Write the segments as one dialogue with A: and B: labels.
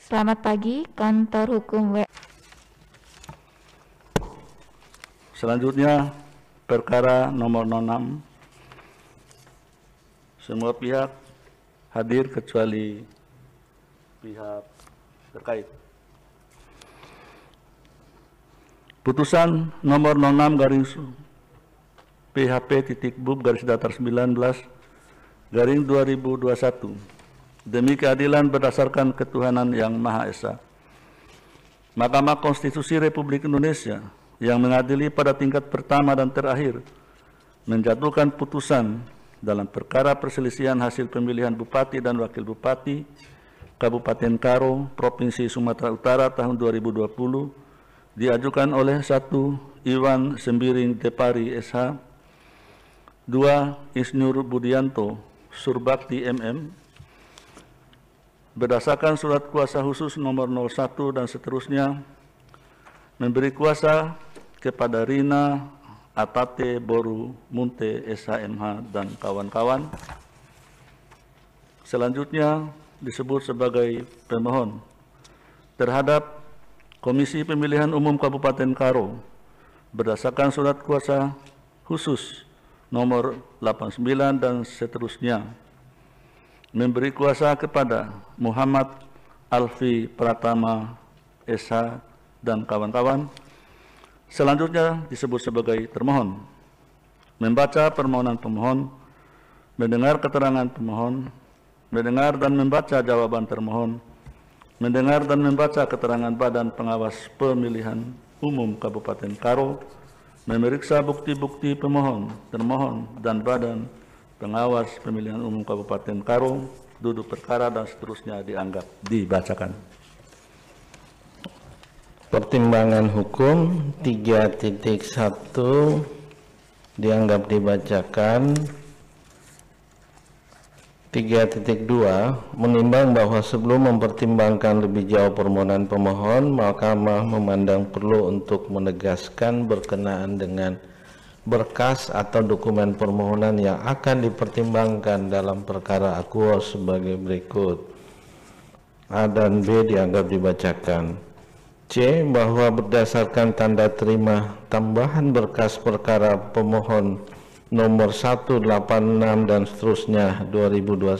A: Selamat pagi, Kantor Hukum
B: Selanjutnya, perkara nomor 06. Semua pihak hadir kecuali pihak terkait. Putusan nomor 06 garis PHP.Bub garis datar 19 garing 2021 demi keadilan berdasarkan ketuhanan yang Maha Esa. Mahkamah Konstitusi Republik Indonesia yang mengadili pada tingkat pertama dan terakhir menjatuhkan putusan dalam perkara perselisihan hasil pemilihan Bupati dan Wakil Bupati Kabupaten Karo, Provinsi Sumatera Utara tahun 2020 diajukan oleh 1. Iwan Sembiring Depari SH, 2. Isnur Budianto Surbakti MM, berdasarkan surat kuasa khusus nomor 01 dan seterusnya, memberi kuasa kepada Rina Atate Boru Munte SHMH dan kawan-kawan. Selanjutnya disebut sebagai pemohon terhadap Komisi Pemilihan Umum Kabupaten Karo berdasarkan surat kuasa khusus nomor 89 dan seterusnya, memberi kuasa kepada Muhammad Alfi Pratama SH dan kawan-kawan. Selanjutnya disebut sebagai termohon. Membaca permohonan pemohon, mendengar keterangan pemohon, mendengar dan membaca jawaban termohon, mendengar dan membaca keterangan Badan Pengawas Pemilihan Umum Kabupaten Karo, memeriksa bukti-bukti pemohon, termohon, dan Badan Pengawas Pemilihan Umum Kabupaten Karo, duduk perkara dan seterusnya dianggap dibacakan.
C: Pertimbangan hukum 3.1 dianggap dibacakan. 3.2 menimbang bahwa sebelum mempertimbangkan lebih jauh permohonan pemohon, Mahkamah memandang perlu untuk menegaskan berkenaan dengan berkas atau dokumen permohonan yang akan dipertimbangkan dalam perkara akuo sebagai berikut. A dan B dianggap dibacakan. C. Bahwa berdasarkan tanda terima tambahan berkas perkara pemohon nomor 186 dan seterusnya 2021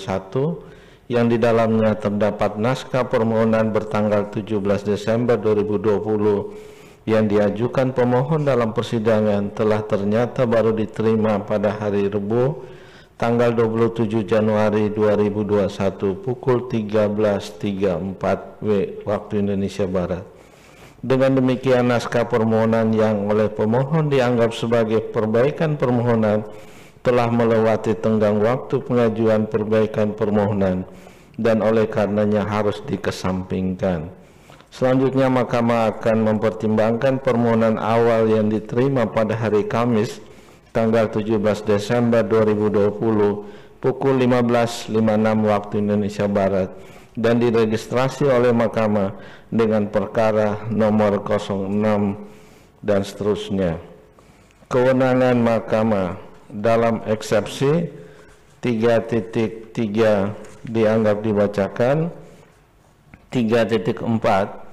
C: yang di dalamnya terdapat naskah permohonan bertanggal 17 Desember 2020 yang diajukan pemohon dalam persidangan telah ternyata baru diterima pada hari Rabu tanggal 27 Januari 2021 pukul 13.34 waktu Indonesia Barat. Dengan demikian, naskah permohonan yang oleh pemohon dianggap sebagai perbaikan permohonan telah melewati tenggang waktu pengajuan perbaikan permohonan dan oleh karenanya harus dikesampingkan. Selanjutnya, Mahkamah akan mempertimbangkan permohonan awal yang diterima pada hari Kamis tanggal 17 Desember 2020 pukul 15.56 waktu Indonesia Barat dan diregistrasi oleh Mahkamah dengan perkara nomor 06 dan seterusnya. Kewenangan Mahkamah dalam eksepsi 3.3 dianggap dibacakan. 3.4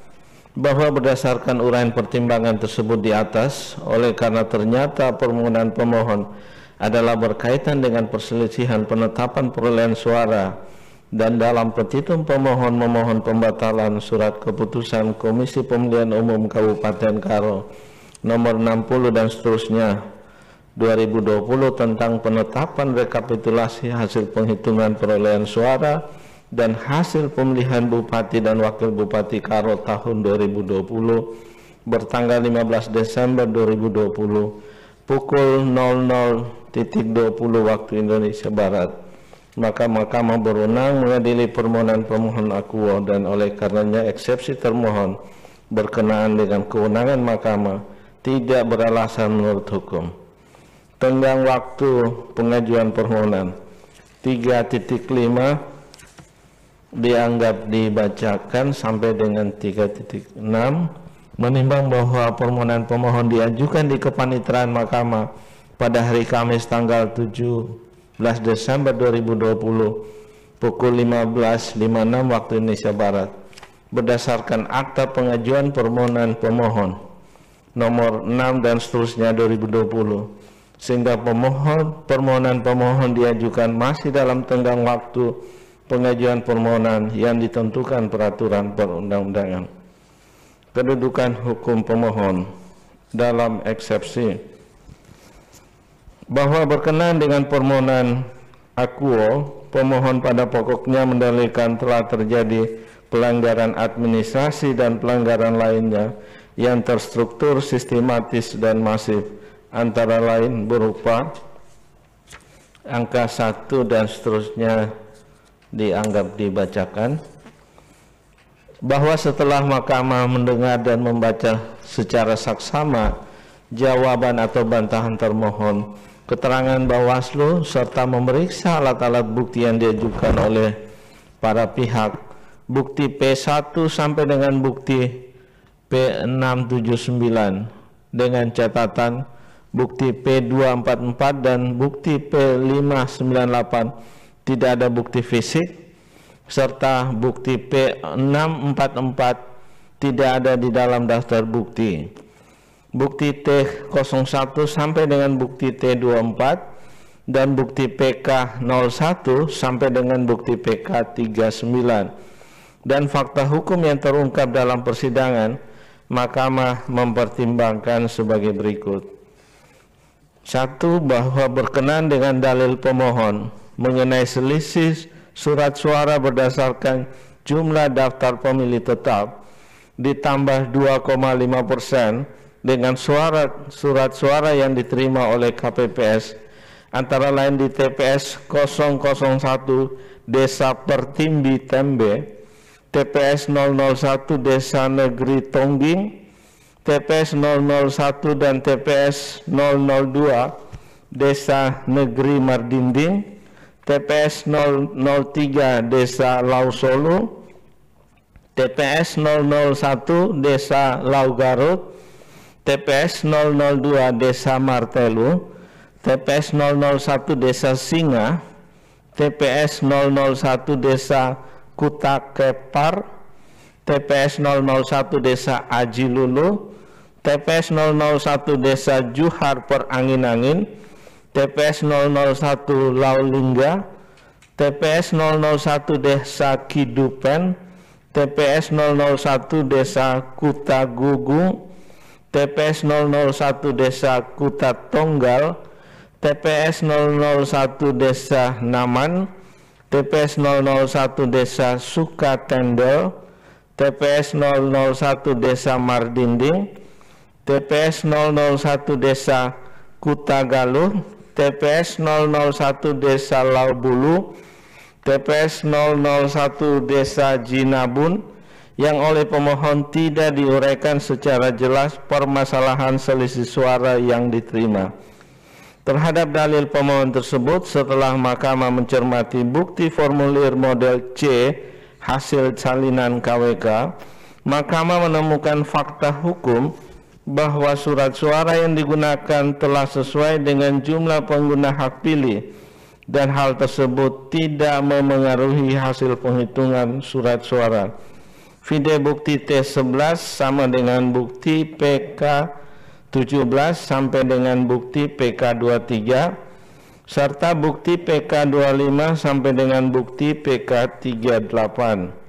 C: bahwa berdasarkan uraian pertimbangan tersebut di atas, oleh karena ternyata permohonan pemohon adalah berkaitan dengan perselisihan penetapan perolehan suara dan dalam petitum pemohon memohon pembatalan surat keputusan Komisi Pemilihan Umum Kabupaten Karo nomor 60 dan seterusnya 2020 tentang penetapan rekapitulasi hasil penghitungan perolehan suara dan hasil pemilihan Bupati dan Wakil Bupati Karo tahun 2020 bertanggal 15 Desember 2020 pukul 00.20 waktu Indonesia Barat. Maka Mahkamah berwenang mengadili permohonan pemohon akuo dan oleh karenanya eksepsi termohon berkenaan dengan kewenangan Mahkamah tidak beralasan menurut hukum. Tenggang waktu pengajuan permohonan 3.5 dianggap dibacakan sampai dengan 3.6 menimbang bahwa permohonan pemohon diajukan di kepanitraan Mahkamah pada hari Kamis tanggal 17 Desember 2020 pukul 15.56 waktu Indonesia Barat berdasarkan akta pengajuan permohonan pemohon nomor 6 dan seterusnya 2020, sehingga permohonan pemohon diajukan masih dalam tenggang waktu pengajuan permohonan yang ditentukan peraturan perundang-undangan. Kedudukan hukum pemohon dalam eksepsi bahwa berkenaan dengan permohonan akuo, pemohon pada pokoknya mendalilkan telah terjadi pelanggaran administrasi dan pelanggaran lainnya yang terstruktur, sistematis, dan masif, antara lain berupa angka 1 dan seterusnya dianggap dibacakan, bahwa setelah mahkamah mendengar dan membaca secara saksama jawaban atau bantahan termohon, keterangan Bawaslu, serta memeriksa alat-alat bukti yang diajukan oleh para pihak, bukti P1 sampai dengan bukti P679 dengan catatan bukti P244 dan bukti P598 tidak ada bukti fisik, serta bukti P644 tidak ada di dalam daftar bukti. Bukti T01 sampai dengan bukti T24 dan bukti PK01 sampai dengan bukti PK39. Dan fakta hukum yang terungkap dalam persidangan, mahkamah mempertimbangkan sebagai berikut. 1. Bahwa berkenaan dengan dalil pemohon mengenai selisih surat suara berdasarkan jumlah daftar pemilih tetap ditambah 2,5% dengan surat suara yang diterima oleh KPPS antara lain di TPS 001 Desa Pertimbi Tembe, TPS 001 Desa Negeri Tongging, TPS 001 dan TPS 002 Desa Negeri Mardinding, TPS 003 Desa Lausolo, TPS 001 Desa Laugarut, TPS 002 Desa Martelu, TPS 001 Desa Singa, TPS 001 Desa Kutakepar, TPS 001 Desa Ajilulu, TPS 001 Desa Juhar Perangin-angin, TPS 001 Laulingga, TPS 001 Desa Kidupen, TPS 001 Desa Kutagugu, TPS 001 Desa Kutatonggal, TPS 001 Desa Naman, TPS 001 Desa Sukatendel, TPS 001 Desa Mardinding, TPS 001 Desa Kutagaluh, TPS 001 Desa Laubulu, TPS 001 Desa Jinabun, yang oleh pemohon tidak diuraikan secara jelas permasalahan selisih suara yang diterima. Terhadap dalil pemohon tersebut, setelah mahkamah mencermati bukti formulir model C hasil salinan KWK, mahkamah menemukan fakta hukum bahwa surat suara yang digunakan telah sesuai dengan jumlah pengguna hak pilih dan hal tersebut tidak memengaruhi hasil penghitungan surat suara. Vide bukti T11 sama dengan bukti PK17 sampai dengan bukti PK23 serta bukti PK25 sampai dengan bukti PK38.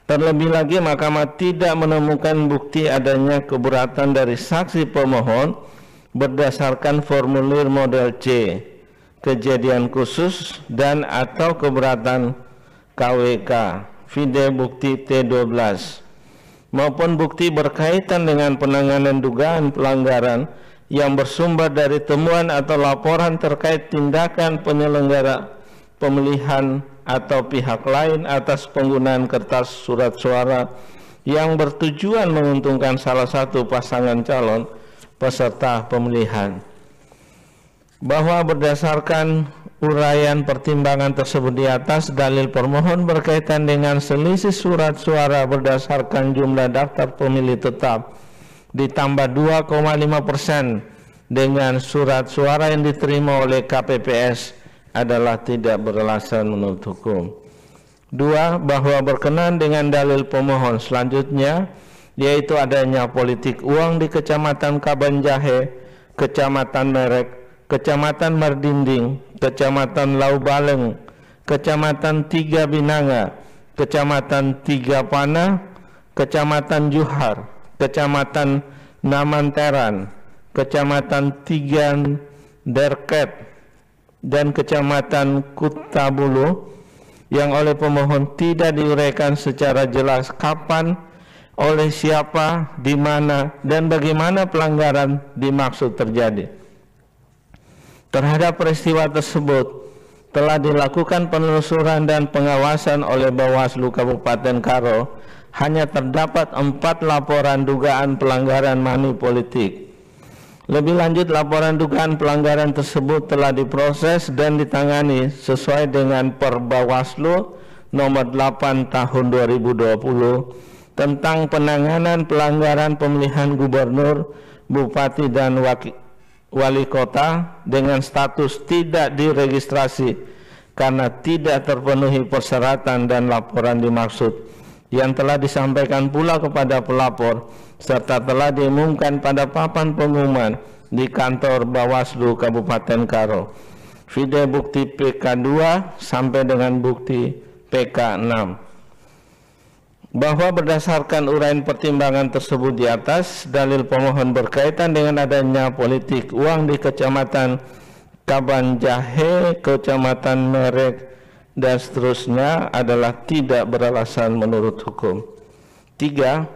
C: Terlebih lagi, mahkamah tidak menemukan bukti adanya keberatan dari saksi pemohon berdasarkan formulir model C, kejadian khusus dan atau keberatan KWK, vide bukti T12, maupun bukti berkaitan dengan penanganan dugaan pelanggaran yang bersumber dari temuan atau laporan terkait tindakan penyelenggara pemilihan atau pihak lain atas penggunaan kertas surat suara yang bertujuan menguntungkan salah satu pasangan calon peserta pemilihan. Bahwa berdasarkan uraian pertimbangan tersebut di atas, dalil permohon berkaitan dengan selisih surat suara berdasarkan jumlah daftar pemilih tetap ditambah 2,5% dengan surat suara yang diterima oleh KPPS adalah tidak beralasan menurut hukum. 2. Bahwa berkenan dengan dalil pemohon selanjutnya, yaitu adanya politik uang di Kecamatan Kabanjahe, Kecamatan Merek, Kecamatan Mardinding, Kecamatan Laubaleng, Kecamatan Tiga Binanga, Kecamatan Tiga Panah, Kecamatan Juhar, Kecamatan Namanteran, Kecamatan Tigan Derket, dan Kecamatan Kutabulu, yang oleh pemohon tidak diuraikan secara jelas kapan, oleh siapa, di mana, dan bagaimana pelanggaran dimaksud terjadi. Terhadap peristiwa tersebut telah dilakukan penelusuran dan pengawasan oleh Bawaslu Kabupaten Karo. Hanya terdapat 4 laporan dugaan pelanggaran money politik. Lebih lanjut, laporan dugaan pelanggaran tersebut telah diproses dan ditangani sesuai dengan Perbawaslu nomor 8 tahun 2020 tentang penanganan pelanggaran pemilihan gubernur, bupati, dan wali kota dengan status tidak diregistrasi karena tidak terpenuhi persyaratan dan laporan dimaksud, yang telah disampaikan pula kepada pelapor serta telah diumumkan pada papan pengumuman di kantor Bawaslu Kabupaten Karo. Video bukti PK2 sampai dengan bukti PK6. Bahwa berdasarkan uraian pertimbangan tersebut di atas, dalil pemohon berkaitan dengan adanya politik uang di Kecamatan Kabanjahe, Kecamatan Merek, dan seterusnya adalah tidak beralasan menurut hukum. 3.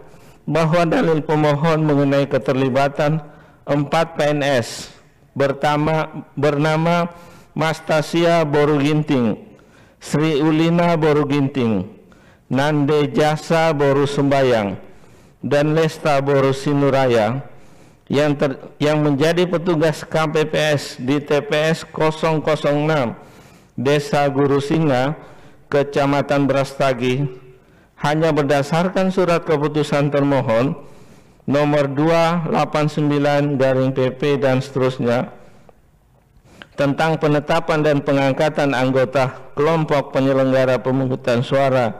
C: Bahwa dalil pemohon mengenai keterlibatan 4 PNS bernama Mastasia Boruginting, Sri Ulina Boruginting, Nande Jasa Boru Sembayang, dan Lesta Boru Sinuraya yang menjadi petugas KPPS di TPS 006 Desa Guru Singa, Kecamatan Brastagi, hanya berdasarkan surat keputusan termohon nomor 289/PP dan seterusnya tentang penetapan dan pengangkatan anggota kelompok penyelenggara pemungutan suara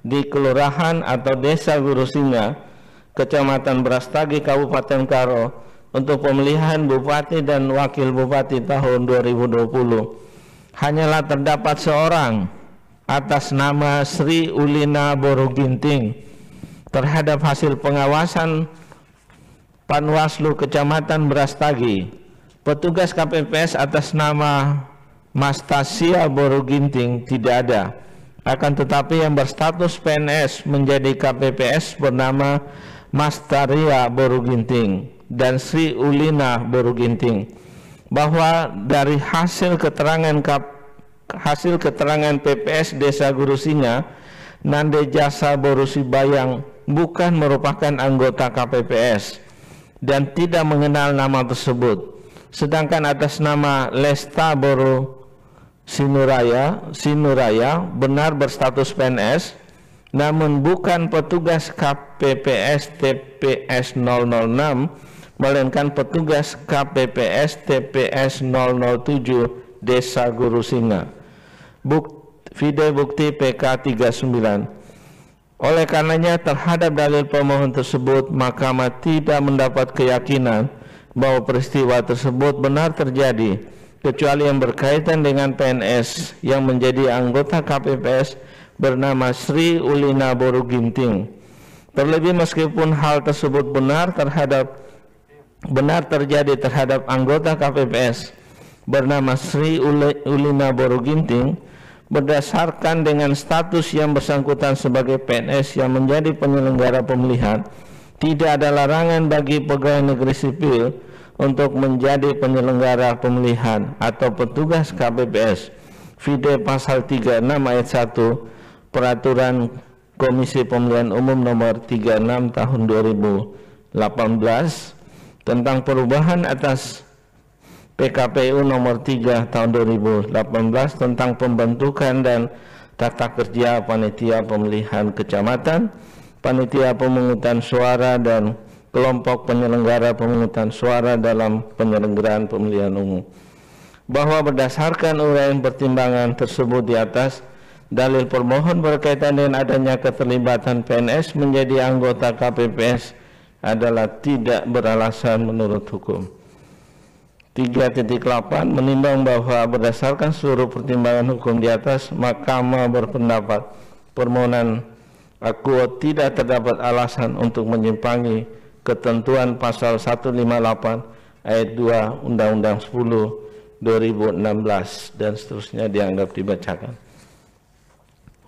C: di Kelurahan atau Desa Guru Singa, Kecamatan Brastagi, Kabupaten Karo untuk pemilihan Bupati dan Wakil Bupati tahun 2020 hanyalah terdapat seorang atas nama Sri Ulina Boruginting. Terhadap hasil pengawasan Panwaslu Kecamatan Brastagi, petugas KPPS atas nama Mastasia Boruginting tidak ada. Akan tetapi yang berstatus PNS menjadi KPPS bernama Mastaria Boruginting dan Sri Ulina Boruginting. Bahwa dari hasil keterangan PPS Desa Guru Singa, Nande Jasa Boru Sembayang bukan merupakan anggota KPPS dan tidak mengenal nama tersebut. Sedangkan atas nama Lesta Boru Sinuraya benar berstatus PNS namun bukan petugas KPPS TPS 006 melainkan petugas KPPS TPS 007 Desa Guru Singa. Video bukti PK 39. Oleh karenanya terhadap dalil pemohon tersebut, Mahkamah tidak mendapat keyakinan bahwa peristiwa tersebut benar terjadi kecuali yang berkaitan dengan PNS yang menjadi anggota KPPS bernama Sri Ulina Boruginting. Terlebih meskipun hal tersebut benar terjadi terhadap anggota KPPS bernama Sri Ulina Boruginting, berdasarkan dengan status yang bersangkutan sebagai PNS yang menjadi penyelenggara pemilihan, tidak ada larangan bagi pegawai negeri sipil untuk menjadi penyelenggara pemilihan atau petugas KPPS. Video pasal 36 ayat 1 Peraturan Komisi Pemilihan Umum nomor 36 tahun 2018 tentang perubahan atas PKPU nomor 3 tahun 2018 tentang pembentukan dan tata kerja panitia pemilihan kecamatan, panitia pemungutan suara, dan kelompok penyelenggara pemungutan suara dalam penyelenggaraan pemilihan umum. Bahwa berdasarkan uraian pertimbangan tersebut di atas, Dalil permohon berkaitan dengan adanya keterlibatan PNS menjadi anggota KPPS adalah tidak beralasan menurut hukum. 3.8 menimbang bahwa berdasarkan seluruh pertimbangan hukum di atas, Mahkamah berpendapat permohonan akuo tidak terdapat alasan untuk menyimpangi ketentuan pasal 158 ayat 2 Undang-Undang 10 2016 dan seterusnya dianggap dibacakan.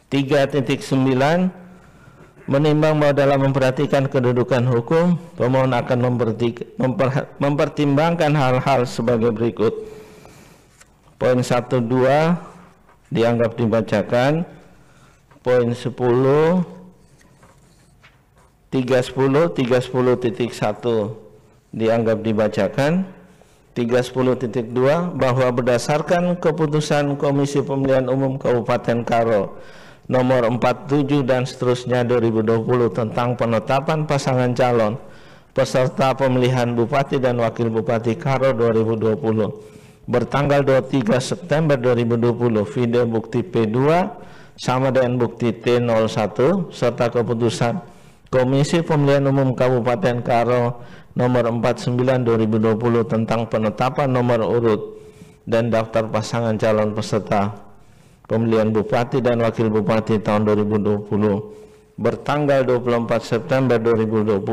C: 3.9 menimbang bahwa dalam memperhatikan kedudukan hukum, pemohon akan mempertimbangkan hal-hal sebagai berikut. Poin 1, 2 dianggap dibacakan. Poin 10, 310.1 dianggap dibacakan. 310.2 bahwa berdasarkan keputusan Komisi Pemilihan Umum Kabupaten Karo nomor 47 dan seterusnya 2020 tentang penetapan pasangan calon peserta pemilihan Bupati dan Wakil Bupati Karo 2020 bertanggal 23 September 2020, video bukti P2 sama dengan bukti T01 serta keputusan Komisi Pemilihan Umum Kabupaten Karo nomor 49 2020 tentang penetapan nomor urut dan daftar pasangan calon peserta pemilihan Bupati dan Wakil Bupati tahun 2020 bertanggal 24 September 2020,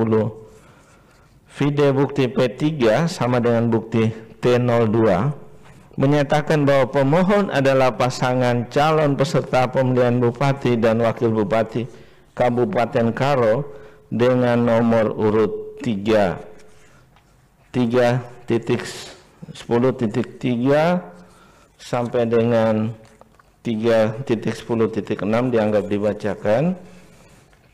C: video bukti P3 sama dengan bukti T02 menyatakan bahwa pemohon adalah pasangan calon peserta pemilihan Bupati dan Wakil Bupati Kabupaten Karo dengan nomor urut 3.10.3 sampai dengan 3.10.6 dianggap dibacakan.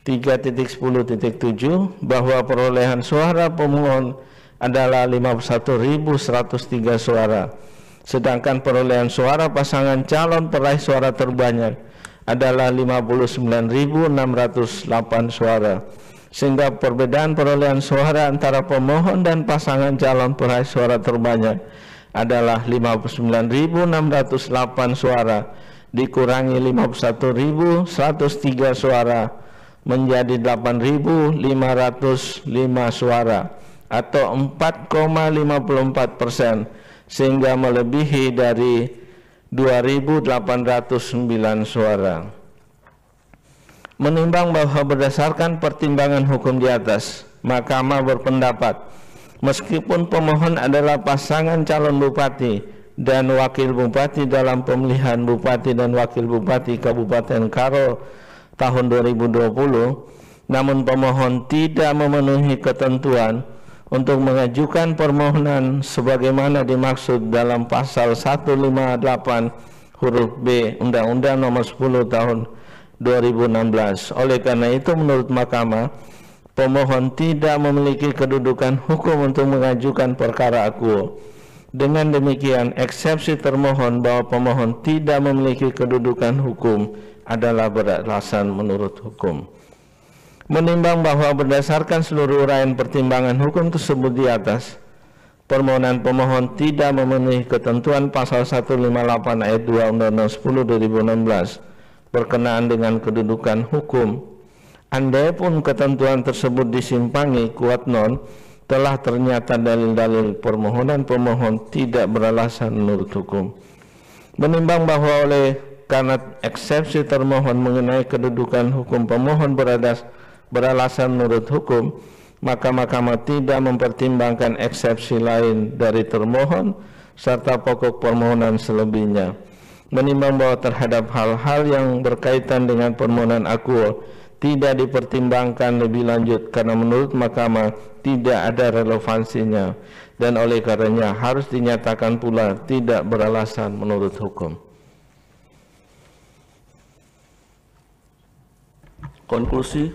C: 3.10.7 bahwa perolehan suara pemohon adalah 51.103 suara, sedangkan perolehan suara pasangan calon peraih suara terbanyak adalah 59.608 suara, sehingga perbedaan perolehan suara antara pemohon dan pasangan calon peraih suara terbanyak adalah 59.608 suara dikurangi 51.103 suara menjadi 8.505 suara atau 4,54%, sehingga melebihi dari 2.809 suara. Menimbang bahwa berdasarkan pertimbangan hukum di atas, Mahkamah berpendapat meskipun pemohon adalah pasangan calon bupati dan wakil bupati dalam pemilihan Bupati dan Wakil Bupati Kabupaten Karo tahun 2020, namun pemohon tidak memenuhi ketentuan untuk mengajukan permohonan sebagaimana dimaksud dalam pasal 158 huruf B Undang-Undang Nomor 10 Tahun 2016. Oleh karena itu, menurut Mahkamah, pemohon tidak memiliki kedudukan hukum untuk mengajukan perkara akuo. Dengan demikian, eksepsi termohon bahwa pemohon tidak memiliki kedudukan hukum adalah beralasan menurut hukum. Menimbang bahwa berdasarkan seluruh uraian pertimbangan hukum tersebut di atas, permohonan pemohon tidak memenuhi ketentuan pasal 158 ayat 2 Undang-Undang 10 2016 berkenaan dengan kedudukan hukum. Andai pun ketentuan tersebut disimpangi kuat non, telah ternyata dalil-dalil permohonan pemohon tidak beralasan menurut hukum. Menimbang bahwa oleh karena eksepsi termohon mengenai kedudukan hukum pemohon beralasan menurut hukum, maka Mahkamah tidak mempertimbangkan eksepsi lain dari termohon serta pokok permohonan selebihnya. Menimbang bahwa terhadap hal-hal yang berkaitan dengan permohonan akuo tidak dipertimbangkan lebih lanjut karena menurut Mahkamah tidak ada relevansinya dan oleh karenanya harus dinyatakan pula tidak beralasan menurut hukum.
B: Konklusi,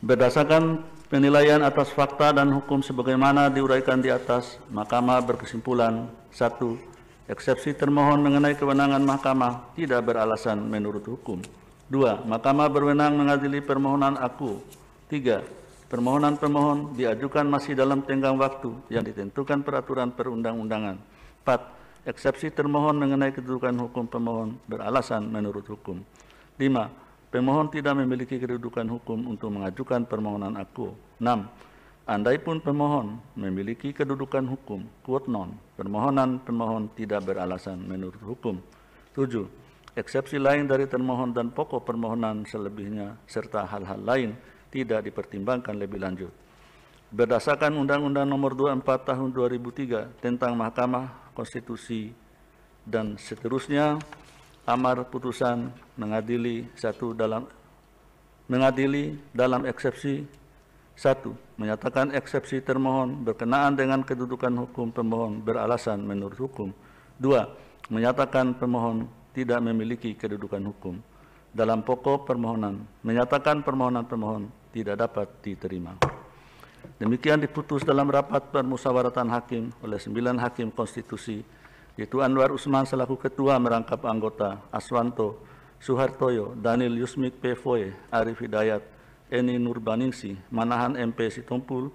B: berdasarkan penilaian atas fakta dan hukum sebagaimana diuraikan di atas, Mahkamah berkesimpulan: 1. Eksepsi termohon mengenai kewenangan Mahkamah tidak beralasan menurut hukum. 2. Mahkamah berwenang mengadili permohonan akuo. 3. Permohonan pemohon diajukan masih dalam tenggang waktu yang ditentukan peraturan perundang-undangan. 4. Eksepsi termohon mengenai kedudukan hukum pemohon beralasan menurut hukum. 5. Pemohon tidak memiliki kedudukan hukum untuk mengajukan permohonan aku. 6. Andaipun pemohon memiliki kedudukan hukum, quote non, permohonan pemohon tidak beralasan menurut hukum. 7. Eksepsi lain dari termohon dan pokok permohonan selebihnya serta hal-hal lain tidak dipertimbangkan lebih lanjut. Berdasarkan Undang-Undang Nomor 24 Tahun 2003 tentang Mahkamah Konstitusi dan seterusnya, amar putusan mengadili dalam eksepsi 1. Menyatakan eksepsi termohon berkenaan dengan kedudukan hukum pemohon beralasan menurut hukum. 2. Menyatakan pemohon tidak memiliki kedudukan hukum. Dalam pokok permohonan, menyatakan permohonan pemohon tidak dapat diterima. Demikian diputus dalam rapat permusyawaratan hakim oleh 9 hakim konstitusi, yaitu Anwar Usman selaku ketua merangkap anggota, Aswanto, Suhartoyo, Daniel Yusmik P. Foe, Arif Hidayat, Eni Nurbaningsi, Manahan MP Sitompul,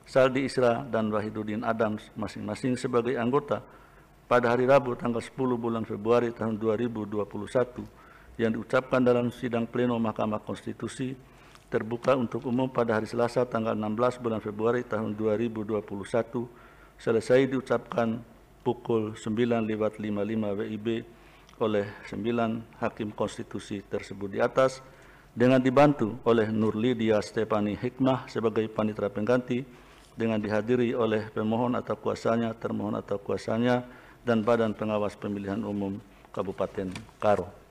B: Saldi Isra, dan Wahidudin Adams masing-masing sebagai anggota pada hari Rabu tanggal 10 bulan Februari tahun 2021 yang diucapkan dalam sidang pleno Mahkamah Konstitusi terbuka untuk umum pada hari Selasa tanggal 16 bulan Februari tahun 2021 selesai diucapkan pukul 9:55 WIB oleh 9 hakim konstitusi tersebut di atas dengan dibantu oleh Nur Lydia Stefani Hikmah sebagai panitera pengganti dengan dihadiri oleh pemohon atau kuasanya, termohon atau kuasanya, dan Badan Pengawas Pemilihan Umum Kabupaten Karo.